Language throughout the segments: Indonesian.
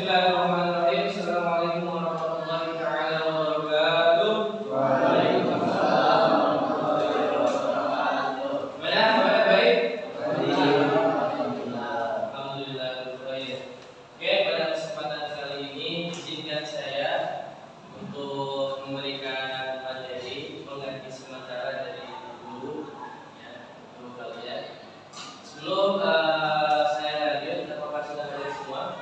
Bismillahirrahmanirrahim. Assalamualaikum warahmatullahi taala wabarakatuh. Waalaikumsalam warahmatullahi wabarakatuh. Gimana? Kabar baik? Alhamdulillah. Alhamdulillah baik. Oke, pada kesempatan kali ini izinkan saya untuk memberikan materi pengganti sementara dari guru, guru kalian. Sebelum saya lanjut, apakah sudah ada semua?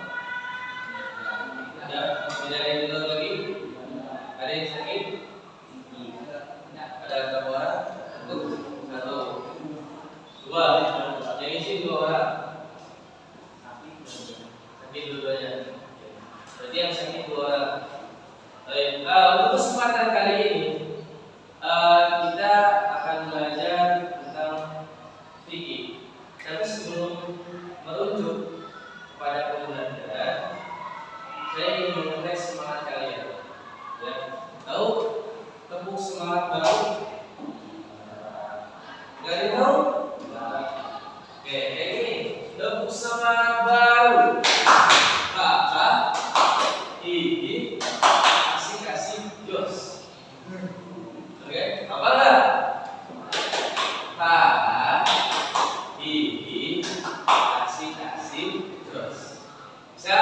Ada? Tidak ada yang dulu lagi? Ada yang sakit? Ada berapa orang? Satu, dua. Yang isi 2 orang. Sakit dua-duanya. Berarti yang sakit 2 orang. Baik. Untuk kesempatan kali ini kita akan belajar tentang fikih. Tapi sebelum merujuk kepada pembelajaran, saya ingin mengetes semangat kalian. Ya. Tahu tepuk semangat baru? Gak ada yang tahu? Oke, kayak gini. Tepuk semangat baru. Ini kasih jos. Oke, apa enggak? Ini kasih jos. Bisa?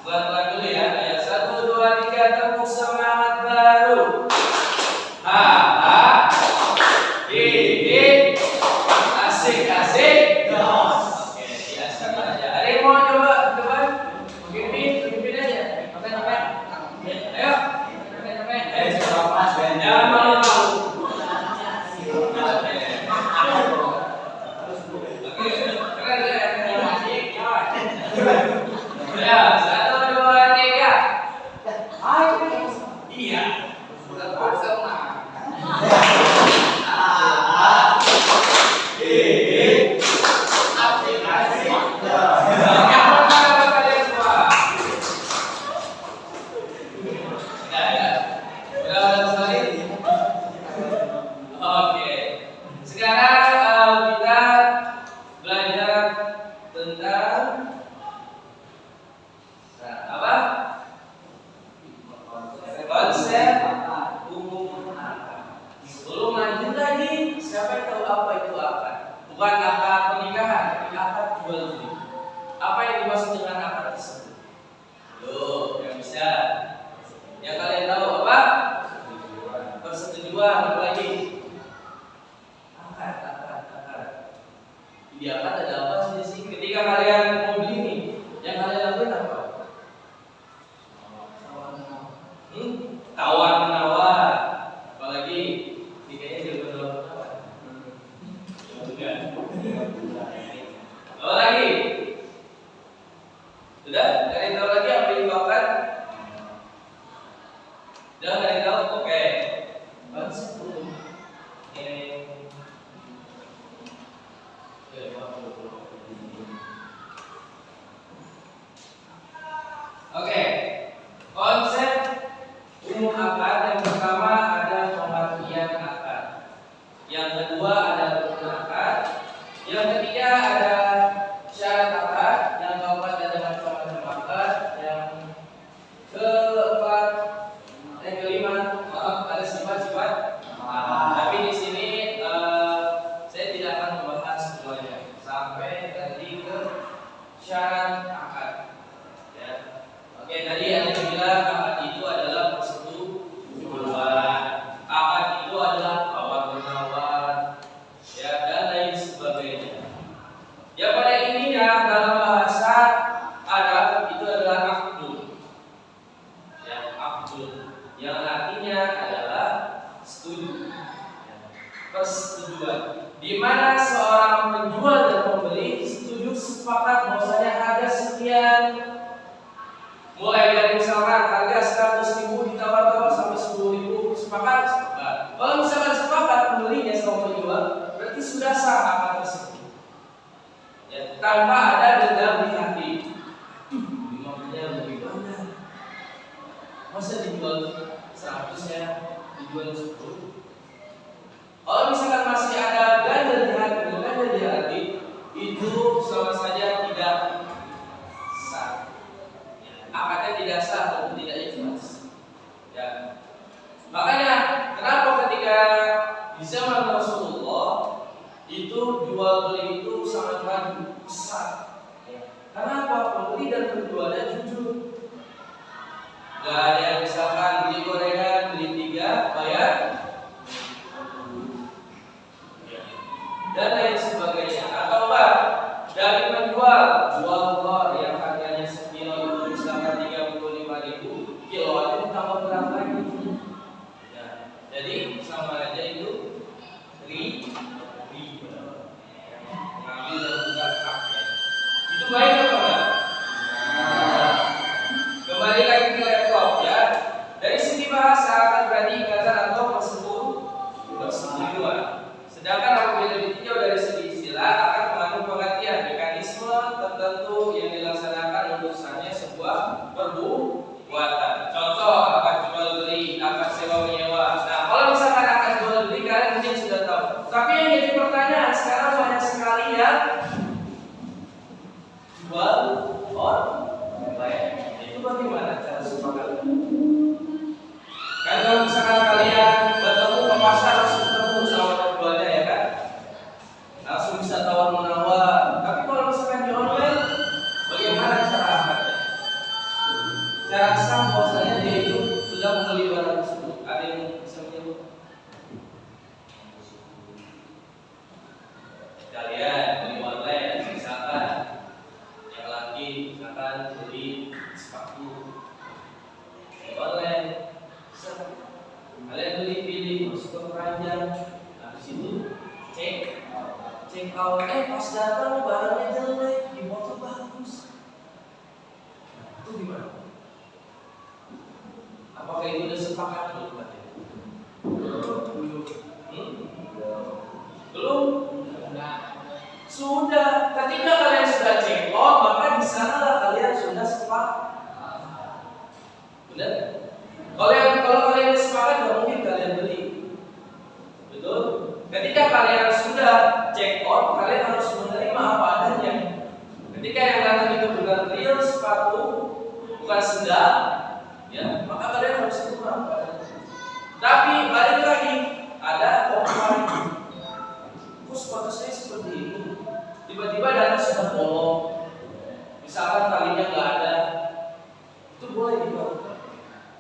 Buat dulu ya. Ayo 1, 2, 3, tepuk semangat baru. Ini kasih jos. Oke, biasa aja. Ada yang mau coba teman? Pimpin aja. Ayo. Jangan malu-malu. Oke, keren ya. 1, 2, 3. Iya. Tepuk semangat. Oke, sekarang kita belajar tentang apa? Konsep umum akad. Sebelum lanjut lagi, siapa yang tahu apa itu akad? Bukan akad pernikahan, tapi akad jual beli. Apa yang dimaksud dengan akad tersebut? Loh, yang bisa. Yang kalian tahu apa? Persetujuan, apa lagi? Akad. Di akad ada apa sih? Ketika kalian mau beli nih, yang kalian lakuin apa? Tawar menawar. Apalagi kayaknya dia berdoa. Apa lagi? Sudah? Kalian tahu lagi apa yang dilakukan? Sudah kalian tahu? Oke. Konsep umum. Oke. Konsep umum akad yang pertama ada pengertian akad. Yang kedua ada rukun akad. Yang ketiga ada syarat akad. Yang keempat ada macam-macam akad. Yang keempat, yang kelima, ada sifat-sifat. Tapi di sini saya tidak akan membahas semuanya sampai tadi ke syarat akad. Ya. Oke, tadi yang bilang akad itu adalah persetujuan. Akad itu adalah tawar menawar, ya, dan lain sebagainya. Ya, pada intinya dalam bahasa Arab itu adalah akdun. Ya, akdun yang artinya adalah setuju. Persetujuan di mana seorang penjual dan pembeli setuju sepakat bahwasanya harga sekian, mulai dari misalkan harga 100.000 ditawar-tawar sampai 10.000, sepakat. Kalau misalkan sepakat pembelinya sama penjual, berarti sudah sah akad tersebut. Ya, tanpa ada dendam di hati. Dimana lebih banyak? Masa dijual 100 ya, dijual 10? Kalau misalkan masih ada ganda di hati, itu sama saja tidak sah. Akad biasa ataupun tidak ikhlas. Ya. Makanya kenapa ketika di zaman Rasulullah itu jual beli itu sangat besar. Ya. Karena apa? Pembeli dan penjualnya jujur. Gak ada yang misalkan beli gorengan, beli 3, bayar dan lain sebagainya. Atau enggak, dari penjual jual telur yang harganya sekilo itu misalkan 35.000, kiloannya ditambah berapa lagi? Ya, jadi sama aja itu riba. Mengambil dan bukan haknya. Itu baik apa enggak? Kembali lagi ke laptop ya. Dari segi bahasa akan berarti ikatan atau persetujuan. Sedangkan apabila ditinjau dari segi istilah akan mengandung pengertian mekanisme tertentu yang dilaksanakan urusannya sebuah perbuatan. Contoh akad jual beli, akad sewa menyewa. Nah, kalau misalkan akad jual beli kalian mungkin sudah tahu. Tapi yang jadi pertanyaan sekarang banyak sekali ya jual online. Itu bagaimana cara sepakat? Kan kalau misalkan kalian bertemu ke pasar langsung ketemu sama penjualnya ya kan? Langsung bisa tawar menawar. Tapi kalau misalkan di online, bagaimana cara akadnya? Cara sah bahwasanya dia itu sudah membeli barang tersebut. Ada yang bisa menyebut? Kalian beli online, misalkan yang laki misalkan beli sepatu di online, kalian beli pilih masuk ke keranjang, habis itu check out, pas datang barangnya jelek, di foto bagus. Itu gimana? Apakah itu udah sepakat belum? Belum? Sudah. Ketika kalian sudah check out, maka di sanalah kalian sudah sepakat. Benar? Kalau kalian sepakat, nggak mungkin kalian beli. Betul? Ketika kalian sudah check out, kalian harus menerima apa adanya. Ketika yang datang itu bukan real sepatu, bukan sendal, ya, maka kalian harus terima apa adanya. Tapi balik lagi, ada orang kok sepatu saya seperti ini. Tiba-tiba datang sudah bolong. Misalkan talinya nggak ada, itu boleh dibawa.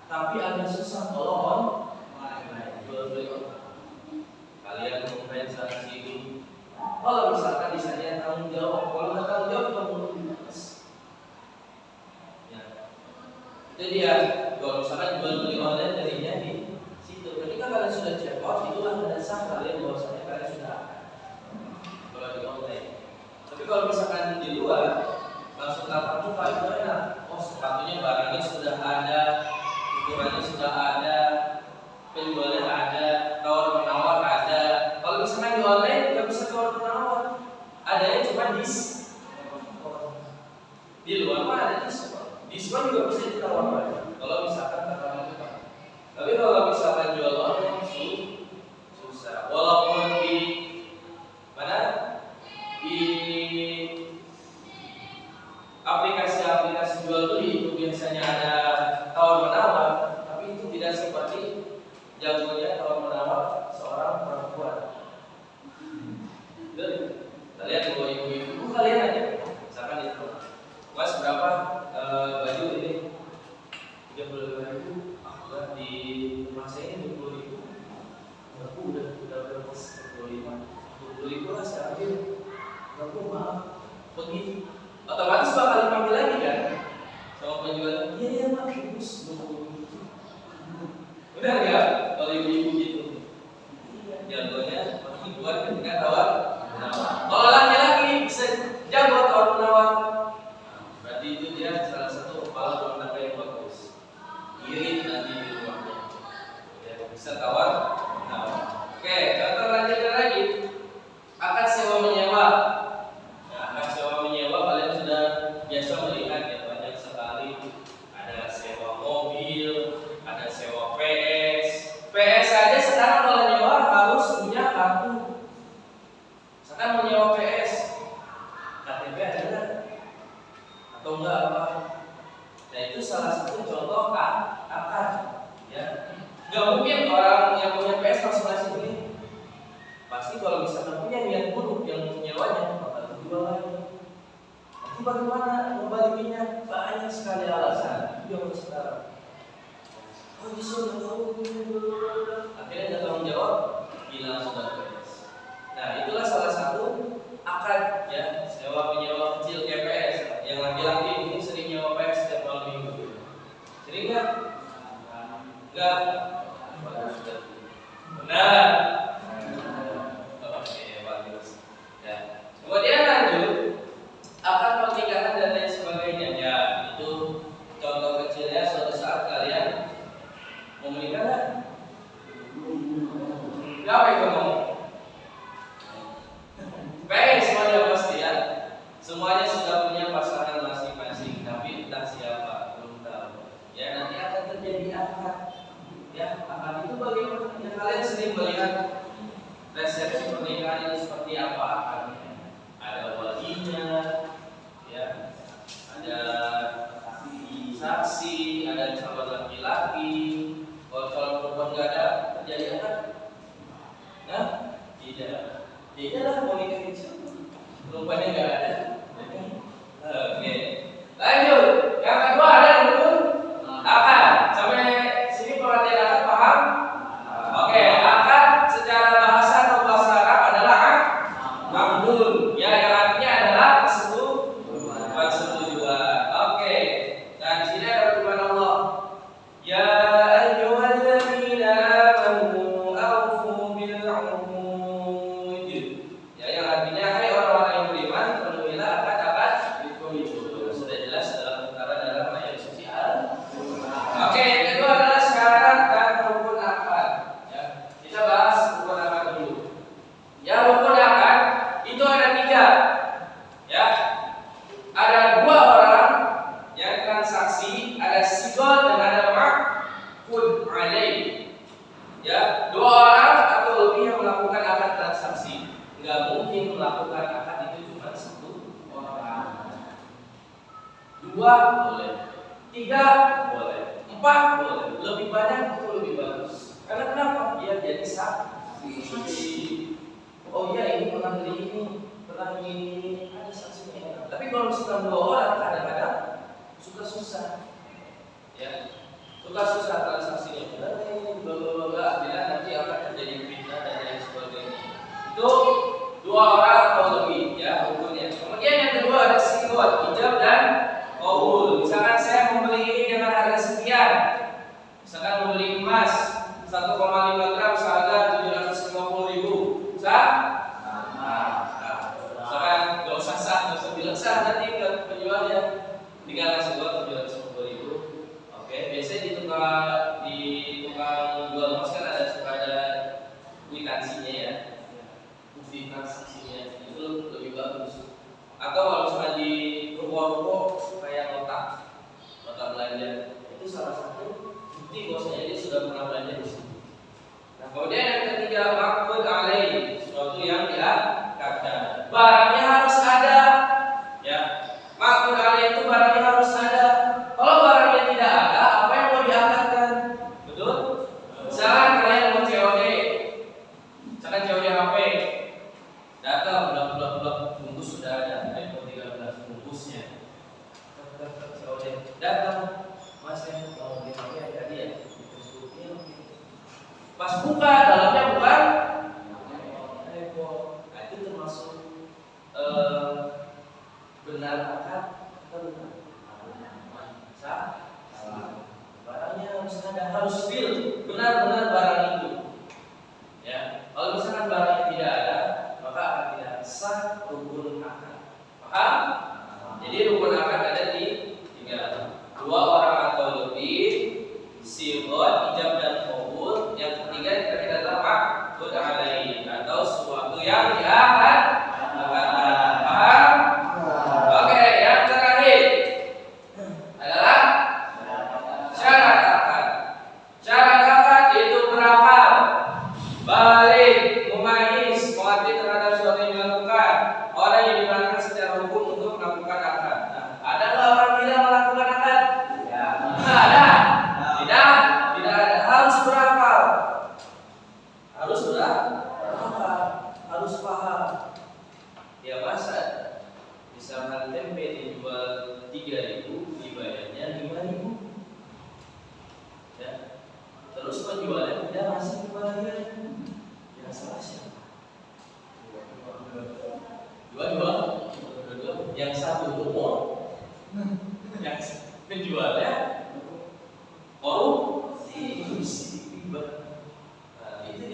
Tapi agak susah kalau jual beli online. Kalian komplain sana sini. Kalau misalkan di sana tanggung jawab, kalau nggak tanggung jawab kamu bebas. Ya. Jadi ya, kalau misalkan jual beli online darinya di situ. Ketika kalian sudah check out, itulah tanda sah kalian bahwasanya kalian sudah akan. Kalau di online. Tapi kalau misalkan di luar, langsung tatap muka itu enak. Oh, sepatunya barangnya sudah ada, ukurannya sudah ada, penjualnya ada, tawar menawar ada. Kalau misalkan di online nggak bisa tawar menawar, adanya cuma di luar mah ada diskon juga bisa ditawarkan. Kalau misalkan tatap muka. Tapi kalau misalkan jual online susah. Walaupun di mana di aplikasi-aplikasi jual beli itu biasanya ada tawar menawar, tapi itu tidak seperti jagonya tawar menawar seorang perempuan. Kita lihat bahwa ibu-ibu kalian aja, misalkan itu, mas berapa baju ini? 35.000. Udah di rumah saya ini 20.000. Aku udah berapa? 25 lah saya ambil. Aku maaf, pergi. Otomatis bakal dipanggil lagi kan sama penjual. Iya mak, bus 20.000. Benar ya? Kalau ibu-ibu gitu. Jagonya perempuan ketika tawar menawar. Kalau laki-laki bisa jago tawar menawar. Berarti itu dia salah satu kepala rumah tangga yang bagus. Irit nanti di rumahnya. Ya, bisa tawar menawar. Oke, contoh lanjutnya lagi. Akad sewa menyewa. Akad sewa menyewa kalian sudah biasa melihat ya, banyak sekali. Ada sewa mobil, ada sewa PS. PS saja sekarang kalau nyewa harus punya kartu. Misalkan mau nyewa PS, KTP ada nggak? Atau enggak apa? Nah itu salah satu contoh yang punya PS langsung ngasih beli. Pasti kalau misalkan punya niat buruk yang menyewanya, maka dijual lagi. Nanti bagaimana membalikinya? Banyak sekali alasan. Yang sekarang. Oh bisa nggak tahu. Akhirnya nggak tanggung jawab. Bilang sudah PS. Nah itulah salah satu akad ya sewa menyewa kecil GPS. Yang laki-laki mungkin sering nyewa PS setiap malam minggu. Sering nggak? Enggak. Benar. Oke, bagus. Ya. Kemudian lanjut akad pernikahan dan lain sebagainya. Ya, itu contoh kecilnya suatu saat kalian mau menikah nggak? Siapa yang ngomong? Baik, semuanya pasti ya. Semuanya sudah punya pasangan masing-masing, tapi entah siapa belum tahu. Ya nanti akan terjadi akad. Ya, akad itu bagaimana? Ya, kalian sering melihat resepsi pernikahan itu seperti apa akadnya? Ada walinya, ya, ada saksi, ada calon laki-laki. Kalau calon perempuan nggak ada, terjadi akad? Nah, tidak. Tidak lah mau nikahin siapa? Perempuannya nggak ada. Oke, lanjut. Yang kedua ada rukun akad. Sampai sini pengertian akad paham? Oke, akad secara bahasa atau bahasa Arab adalah akdun. Ya, yang artinya adalah persetujuan. Oke. Dan di sini ada firman Allah. Ya ayyuhalladzina amanu awfu bil 'uqud. Ya, yang artinya hai orang-orang yang beriman, penuhilah akad-akad itu. Sudah jelas dalam perkara dalam ayat suci Al-Qur'an. Oke, yang kedua adalah syarat dan rukun akad. Ya, kita bahas rukun akad dulu. Ya, rukun akad itu ada 3. Ya, ada 2 orang yang transaksi, ada sigot dan ada maqud alaih. Ya, 2 orang atau lebih yang melakukan akad transaksi. Enggak mungkin melakukan akad itu cuma 1 orang. 2 boleh, 3 boleh, 4 boleh, lebih banyak itu lebih bagus. Karena kenapa? Dia jadi saksi. Oh iya ini pernah beli ini, pernah ini, ada saksinya. Tapi kalau misalkan 2 orang kadang-kadang suka susah, ya, suka susah transaksinya. Bla nanti akan terjadi fitnah dan lain sebagainya. Itu 2 orang atau lebih, ya hukumnya. Kemudian yang kedua ada sigot, ijab dan qaul. Misalkan saya membeli ini dengan harga sekian, misalkan membeli emas 1,5 gram seharga 750.000, sah? Misalkan nggak usah sah, nggak usah bilang sah, nanti ke penjualnya tinggal kasih gua 750.000. Oke, biasanya di tukang jual emas kan ada kwitansinya ya, bukti transaksinya itu lebih bagus. Atau kalau misalnya di ruko-ruko kayak nota belanja, itu salah satu bukti bahwasanya dia sudah pernah belanja di sini. Nah, kemudian yang ketiga maqud alaih, sesuatu yang diakadkan. Barangnya harus ada. Ya. Maqud alaih itu barangnya harus ada. Kalau barangnya tidak ada, apa yang mau diakadkan? Betul? Misalkan kalian mau COD. Misalkan COD HP. Data blok bungkus sudah ada, iPhone 13 bungkusnya. COD. Datang Mas yang mau beli HP tadi ya. Pas buka dalamnya bukan iPhone. Nah, itu termasuk benar akad atau benar? Salah. Barangnya harus ada, harus real, benar-benar barang itu. Ya, kalau misalkan barangnya tidak ada, maka akan tidak sah rukun akad. Paham? Jadi rukun akad ada di 3. 2 orang atau lebih, sigot, ijab dan qaul. Yang ketiga yang kita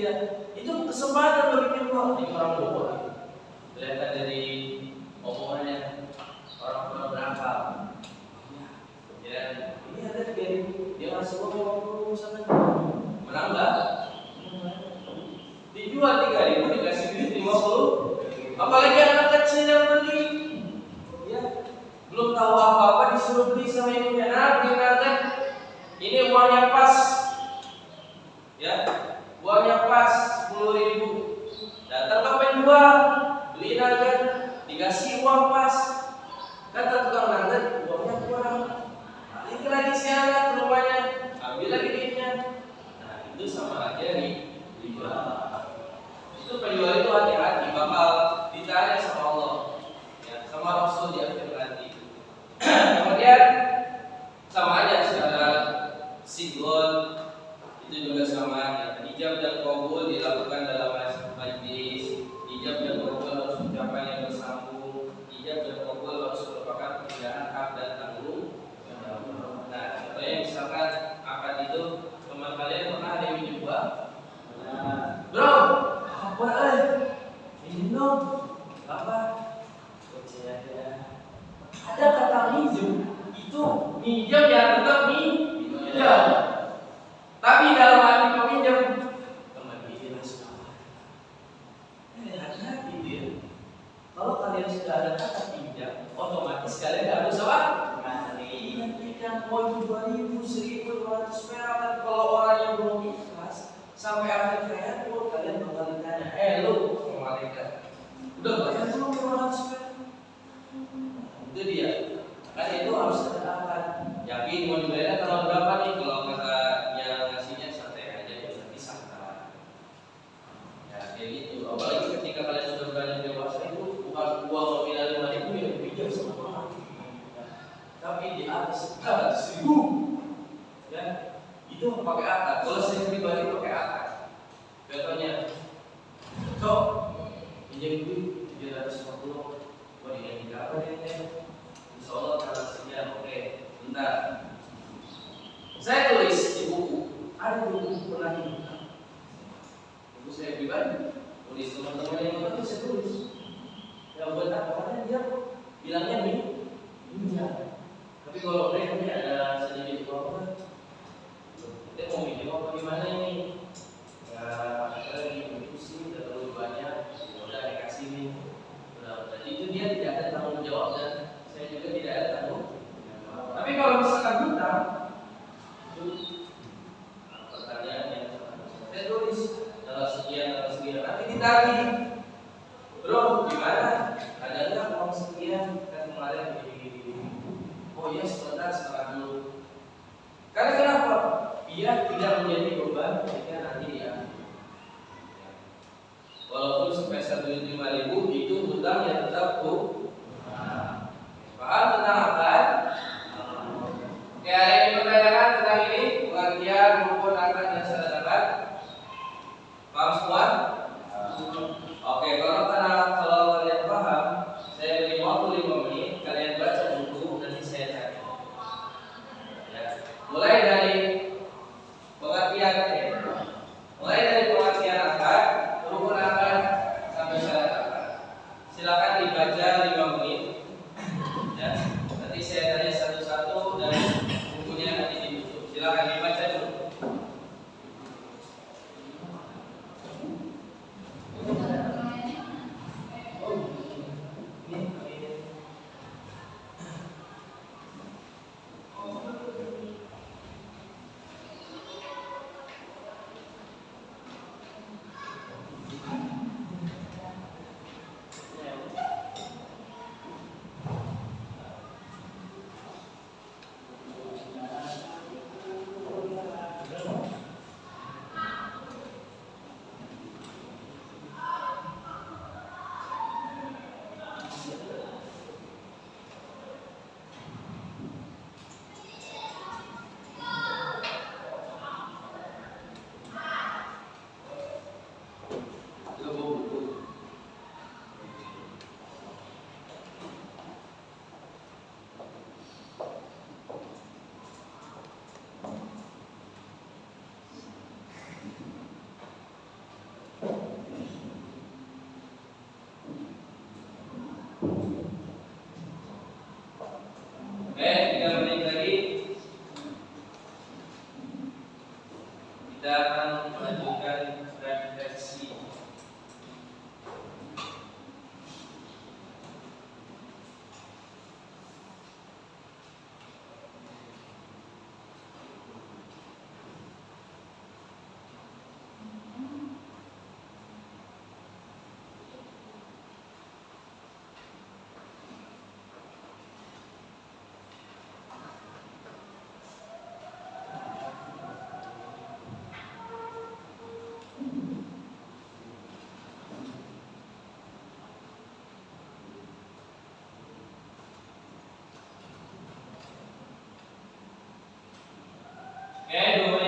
dia. Itu kesempatan bagi kedua. Ini orang bodoh. Kelihatan dari omongannya orang berakal. Ya, ini ada 3.000. Dia ngasih uang 50 sama dia. Menang nggak? Dijual 3.000 dikasih duit 50. Apalagi anak kecil yang beli. Ya, belum tahu apa-apa disuruh beli sama ibunya. Nah, dengarkan. Ini uangnya pas. Ya, uangnya pas 10.000. Datang ke penjual, beliin aja, dikasih uang pas. Kata tukang nangkep, uangnya kurang. Balik lagi si anak ke rumahnya, ambil lagi duitnya. Nah, itu sama aja nih dijual. Itu penjual itu hati-hati, bakal ditanya sama Allah, ya, sama Rasul di akhir nanti. Kemudian sama aja secara sigon itu juga sama aja. Ijab dan qabul dilakukan dalam majlis. Ijab dan qabul harus ucapan yang bersambung. Ijab dan qabul harus merupakan perbedaan hak dan tanggung. Nah, contohnya misalkan akad itu teman kalian pernah ada yang minjem uang? Bro, apa minjem dong? Apa? Ada kata minjem, itu minjem ya tetap minjem. Tapi dalam hati peminjam teman ini langsung hati-hati dia. Kalau kalian sudah ada kata pinjam, otomatis kalian tidak harus apa? Nantikan mau 2.000, 1.200 perak. Kalau orang yang belum ikhlas sampai akhir hayat pun kalian bakal ditanya, lu malaikat udah bayar belum 200 perak? Itu dia. Kan itu harus ada akad. Yakin mau dibayar kalau berapa nih? Kalau kata ngasihnya santai aja, ya nanti santai. Ya kayak gitu. Apalagi ketika kalian sudah berani dewasa itu bukan uang nominal 5.000 yang pinjam sama orang. Tapi di atas 1.000. Ya, itu pakai akad. Kalau saya pribadi pakai akad. Contohnya, cok, pinjam duit 350. Wah ini berapa deh? Insya Allah transaksinya oke. Bentar. Saya tulis di buku. Ada buku pernah dibuka. Buku saya pribadi. Tulis teman-teman yang nonton saya tulis. Ya buat apa? Karena dia bilangnya minjam. Tapi kalau mereka ini ada sedikit apa? Kita mau minjem apa gimana ini? Ya ada lagi diskusi terlalu banyak. Udah dikasih nih. Jadi itu dia tidak ada tanggung jawab dan saya juga tidak ada tanggung. Tapi kalau misalkan hutang, pertanyaan yang saya tulis tanggal sekian, nanti ditagih. Bro, gimana? Ada nggak uang sekian? Kan kemarin gini. Oh iya sebentar dulu. Karena kenapa? Biar tidak menjadi beban ketika nanti dia. Walaupun sampai 1.500 itu hutang yang tetap tuh. Paham tentang apa? Oke, ada yang dipertanyakan tentang ini pengertian rukun akad dan syarat akad. Paham semua? Oke, kalau kalian paham, saya beri waktu 5 menit. Kalian baca buku nanti saya tanya. Ya. Mulai dari pengertian akad, rukun akad sampai syarat akad. Silakan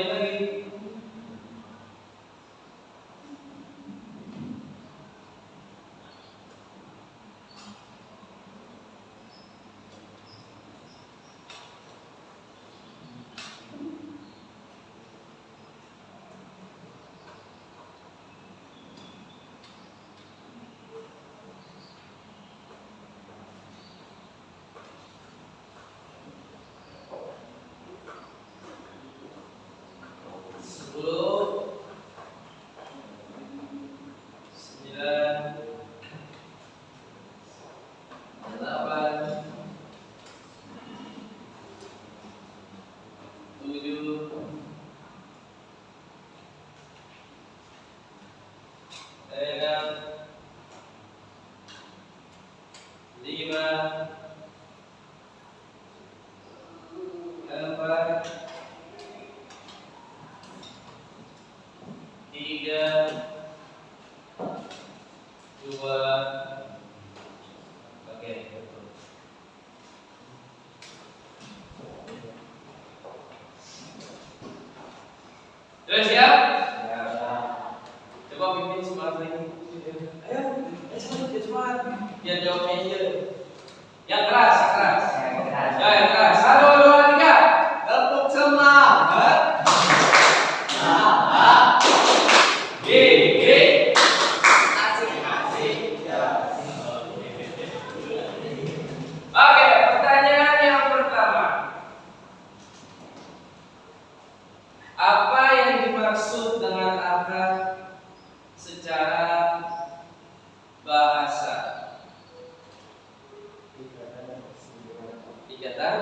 Cobain lagi. Sudah siap? Ya. Coba pimpin semangat lagi. Ayo, semangat. Biar jawabnya iya. Yang keras, yang keras. Ya, yang keras. 1, 2, 3. Tepuk semangat. Gigi. Asik. Oke, pertanyaan yang pertama. Apa yang dimaksud dengan akad secara bahasa? Ikatan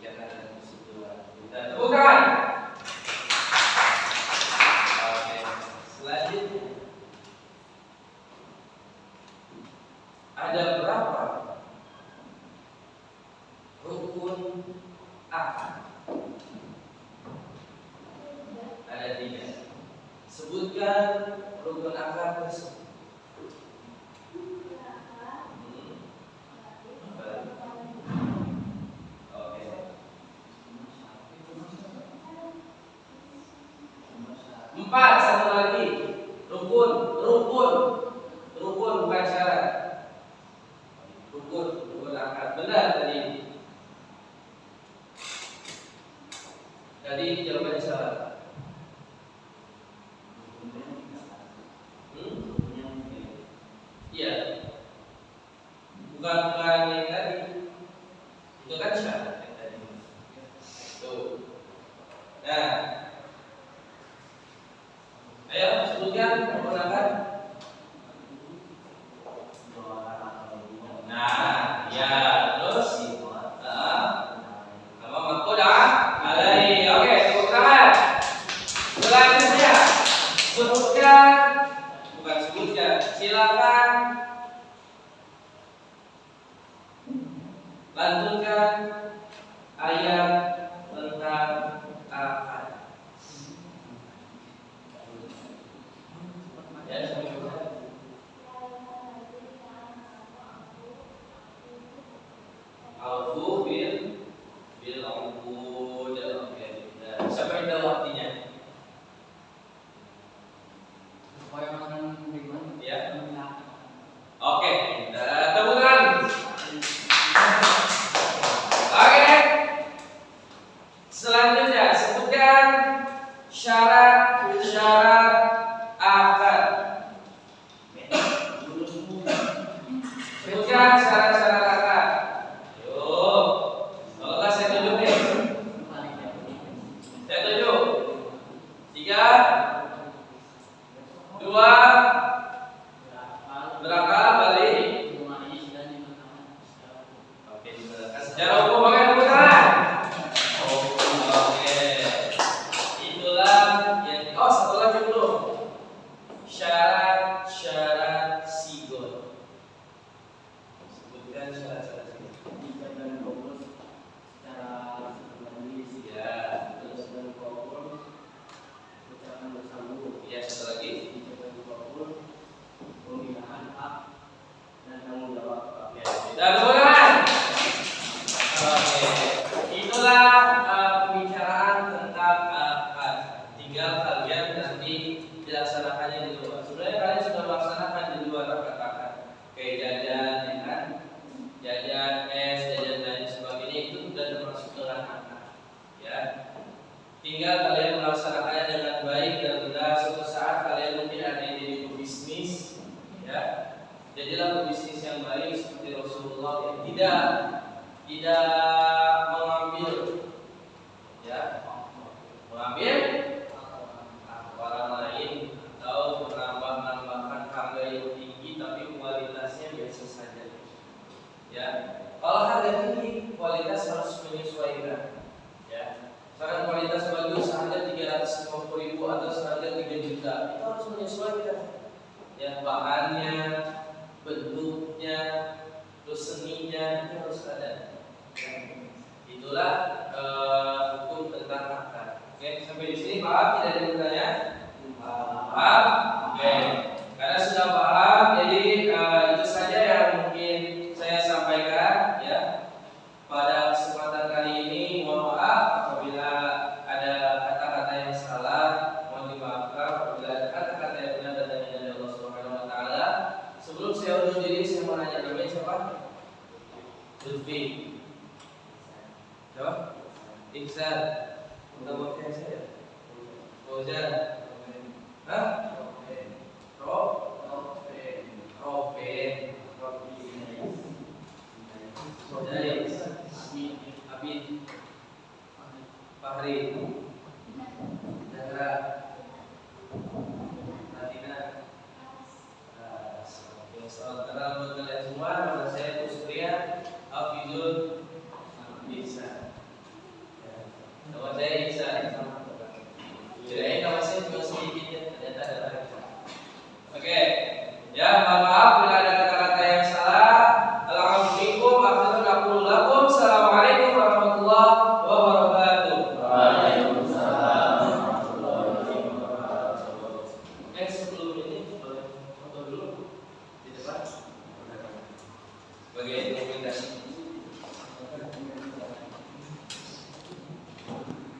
dan persetujuan. Bukan. Oke, selanjutnya. Ada berapa rukun akad? Ada 3. Sebutkan rukun akad tersebut. Oke. 4, satu lagi. Rukun bukan syarat. Rukun akad. Benar tadi. Tadi ini jawabannya salah. Iya. Bukan yang tadi. Itu kan syarat yang tadi. Tuh. Nah. Ayo sebutkan rukun akad. Nah, ya, terus sama makoda alai. Oke, tepuk tangan. Selanjutnya silakan lantunkan ayat tentang akad. Ya, Alfu bil uqud. Oke. Siapa yang tahu artinya? Ya. Oke, tepuk tangan. Oke. Selanjutnya sebutkan syarat akad. Sebutkan syarat akad. Yuk. Kalau nggak saya tunjuk nih. Saya tunjuk. 3, 2, berakal balik. Oke, secara hukum pakai tepuk tangan. Oke. Itulah yang satu lagi belum. Syarat sigon. Sebutkan syarat sigon. Ya, satu lagi. melaksanakannya di luar. Sebenarnya kalian sudah melaksanakan di luar, katakan kayak jajan, ya kan? Jajan es, jajan dan sebagainya itu sudah termasuk dalam anak, ya. Tinggal kalian melaksanakannya dengan baik dan benar. Suatu saat kalian mungkin ada yang jadi pebisnis, ya. Jadilah pebisnis yang baik seperti Rasulullah yang tidak mengambil, ya, mengambil orang lain atau menambahkan harga yang tinggi tapi kualitasnya biasa saja, ya. Kalau harga tinggi, kualitas harus menyesuaikan, ya. Misalkan kualitas bagus harga 350.000 atau seharga 3 juta, itu harus menyesuaikan, ya, bahannya, bentuknya, terus seninya itu harus ada. Itulah hukum tentang akad. Oke, sampai di sini paham? Tidak ada yang bertanya? Paham? Oke, karena sudah paham, jadi itu saja yang mungkin saya sampaikan, ya. Pada kesempatan kali ini, mohon maaf apabila ada kata-kata yang salah, mohon dimaafkan. Apabila ada kata-kata yang benar datangnya dari Allah Subhanahu Wa Taala. Sebelum saya undur diri, saya mau nanya namanya siapa? Lutfi. Siapa? Iksan. Nama saya? Fauzan. Hah? Abid Fahri Dara Nadina. Selamat kenal buat kalian semua. Nama saya Kusria Hafizul Ihsan. Nama saya Ihsan. Kirain nama saya cuma sedikit, ya, ternyata ada lagi. Oke, ya, mohon maaf bila ada kata-kata yang salah. Alhamdulillah, Assalamualaikum warahmatullahi wabarakatuh. Waalaikumsalam warahmatullahi wabarakatuh. Sebelum ini boleh foto dulu di depan. Bagian